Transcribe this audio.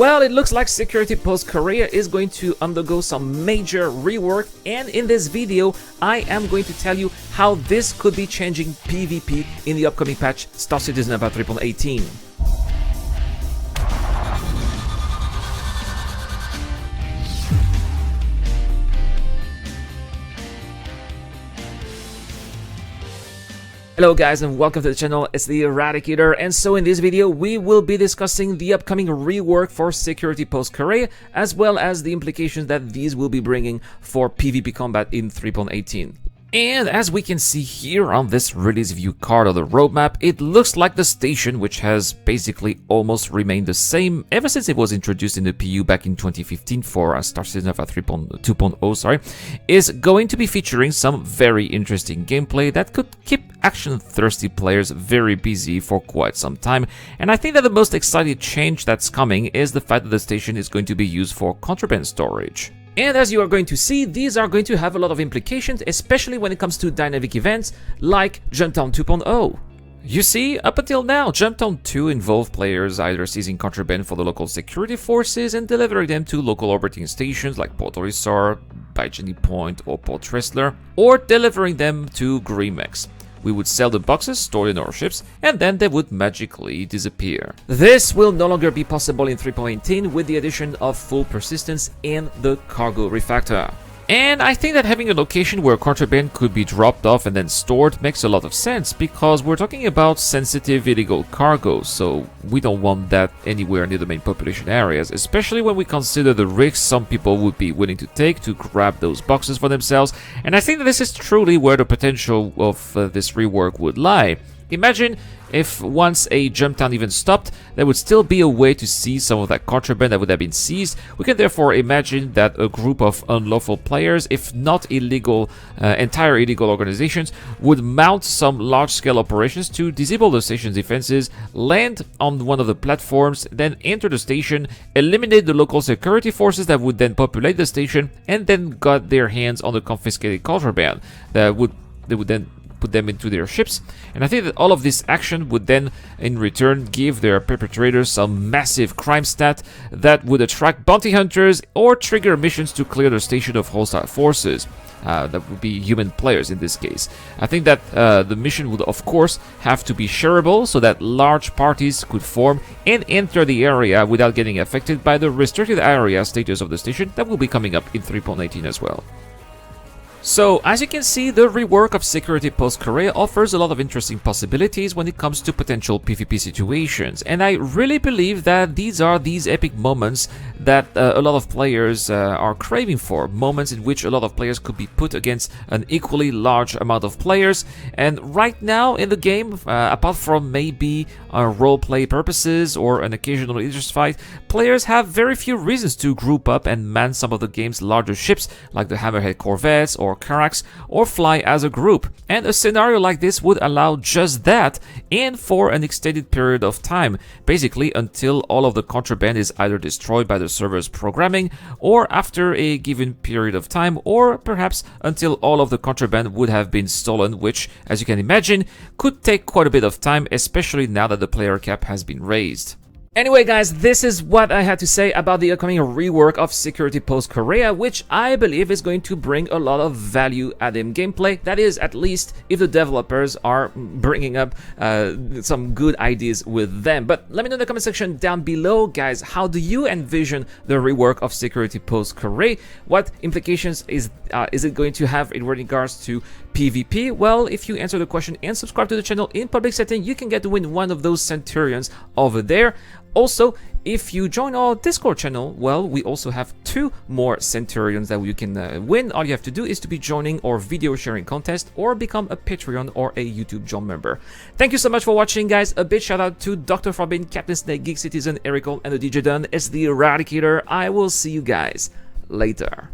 Well, it looks like Security Post Korea is going to undergo some major rework, and in this video, I am going to tell you how this could be changing PvP in the upcoming patch Star Citizen about 3.18. Hello guys and welcome to the channel, it's the Eradicator, and so in this video we will be discussing the upcoming rework for Security Post Korea, as well as the implications that these will be bringing for PvP combat in 3.18. And as we can see here on this release view card of the roadmap, it looks like the station, which has basically almost remained the same ever since it was introduced in the PU back in 2015 for Star Citizen Alpha 2.0, is going to be featuring some very interesting gameplay that could keep action-thirsty players very busy for quite some time. And I think that the most exciting change that's coming is the fact that the station is going to be used for contraband storage. And as you are going to see, these are going to have a lot of implications, especially when it comes to dynamic events like Jumptown 2.0. You see, up until now, Jumptown 2 involved players either seizing contraband for the local security forces and delivering them to local orbiting stations like Port Olisar, Bajani Point or Port Tressler, or delivering them to Grimex. We would sell the boxes stored in our ships, and then they would magically disappear. This will no longer be possible in 3.18 with the addition of full persistence and the cargo refactor. And I think that having a location where contraband could be dropped off and then stored makes a lot of sense, because we're talking about sensitive illegal cargo, so we don't want that anywhere near the main population areas, especially when we consider the risks some people would be willing to take to grab those boxes for themselves. And I think that this is truly where the potential of this rework would lie. Imagine if once a Jumptown even stopped, there would still be a way to seize some of that contraband that would have been seized. We can therefore imagine that a group of unlawful players, if not illegal, entire illegal organizations, would mount some large-scale operations to disable the station's defenses, land on one of the platforms, then enter the station, eliminate the local security forces that would then populate the station, and then got their hands on the confiscated contraband that they would then put them into their ships. And I think that all of this action would then in return give their perpetrators some massive crime stat that would attract bounty hunters or trigger missions to clear the station of hostile forces. That would be human players in this case. I think that the mission would of course have to be shareable so that large parties could form and enter the area without getting affected by the restricted area status of the station that will be coming up in 3.18 as well. So, as you can see, the rework of Security Post Korea offers a lot of interesting possibilities when it comes to potential PvP situations, and I really believe that these are these epic moments that a lot of players are craving for, moments in which a lot of players could be put against an equally large amount of players. And right now in the game, apart from maybe roleplay purposes or an occasional interest fight, players have very few reasons to group up and man some of the game's larger ships like the Hammerhead Corvettes or Carax, or fly as a group. And a scenario like this would allow just that, and for an extended period of time, basically until all of the contraband is either destroyed by the server's programming, or after a given period of time, or perhaps until all of the contraband would have been stolen, which, as you can imagine, could take quite a bit of time, especially now that the player cap has been raised. Anyway guys, this is what I had to say about the upcoming rework of Security Post Korea, which I believe is going to bring a lot of value-added gameplay. That is, at least if the developers are bringing up some good ideas with them. But let me know in the comment section down below, guys, how do you envision the rework of Security Post Korea? What implications is it going to have in regards to PvP? Well, if you answer the question and subscribe to the channel in public setting, you can get to win one of those Centurions over there. Also, if you join our Discord channel, well, we also have 2 more Centurions that you can win. All you have to do is to be joining our video sharing contest or become a Patreon or a YouTube John member. Thank you so much for watching, guys. A big shout out to Dr. Farbin, Captain Snake, Geek Citizen, Ericol, and the DJ Dunn. It's the Eradicator. I will see you guys later.